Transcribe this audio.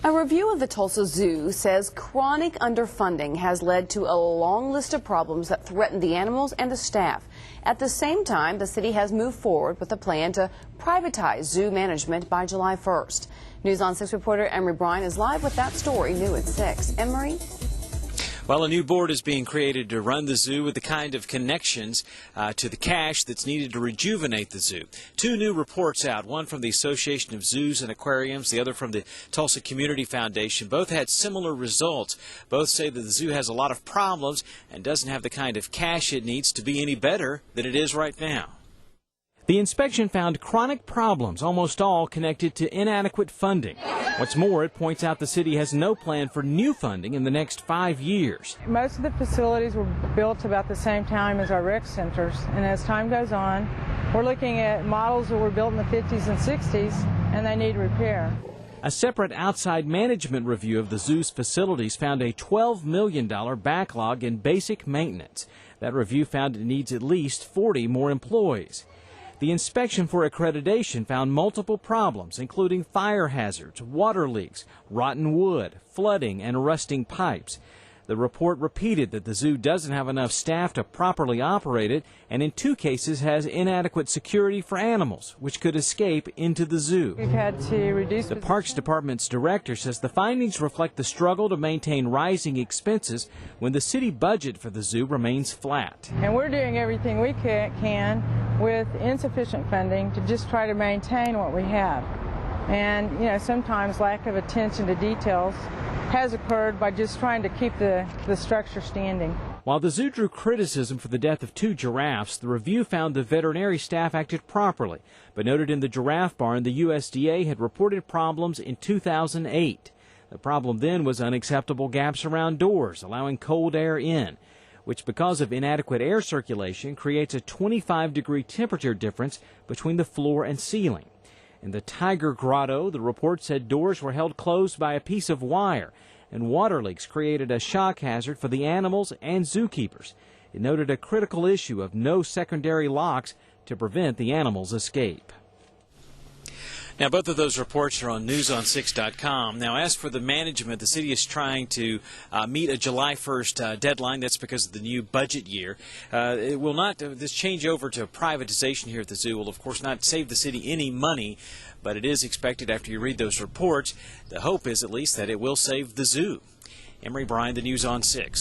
A review of the Tulsa Zoo says chronic underfunding has led to a long list of problems that threaten the animals and the staff. At the same time, the city has moved forward with a plan to privatize zoo management by July 1st. News on 6 reporter Emery Bryan is live with that story new at 6. Emery? Well, a new board is being created to run the zoo with the kind of connections to the cash that's needed to rejuvenate the zoo. Two new reports out, one from the Association of Zoos and Aquariums, the other from the Tulsa Community Foundation. Both had similar results. Both say that the zoo has a lot of problems and doesn't have the kind of cash it needs to be any better than it is right now. The inspection found chronic problems, almost all connected to inadequate funding. What's more, it points out the city has no plan for new funding in the next 5 years. Most of the facilities were built about the same time as our rec centers, and as time goes on, we're looking at models that were built in the 50s and 60s, and they need repair. A separate outside management review of the zoo's facilities found a $12 million backlog in basic maintenance. That review found it needs at least 40 more employees. The inspection for accreditation found multiple problems, including fire hazards, water leaks, rotten wood, flooding, and rusting pipes. The report repeated that the zoo doesn't have enough staff to properly operate it, and in 2 cases has inadequate security for animals, which could escape into the zoo. We've had to reduce the Parks Department's director says the findings reflect the struggle to maintain rising expenses when the city budget for the zoo remains flat. And we're doing everything we can with insufficient funding to just try to maintain what we have. And, sometimes lack of attention to details has occurred by just trying to keep the structure standing. While the zoo drew criticism for the death of 2 giraffes, the review found the veterinary staff acted properly, but noted in the giraffe barn the USDA had reported problems in 2008. The problem then was unacceptable gaps around doors, allowing cold air in, which because of inadequate air circulation creates a 25-degree temperature difference between the floor and ceiling. In the Tiger Grotto, the report said doors were held closed by a piece of wire, and water leaks created a shock hazard for the animals and zookeepers. It noted a critical issue of no secondary locks to prevent the animals' escape. Now, both of those reports are on newson6.com. Now, as for the management, the city is trying to meet a July 1st deadline. That's because of the new budget year. It will not, this change over to privatization here at the zoo will, of course, not save the city any money, but it is expected after you read those reports. The hope is, at least, that it will save the zoo. Emery Bryan, the News on 6.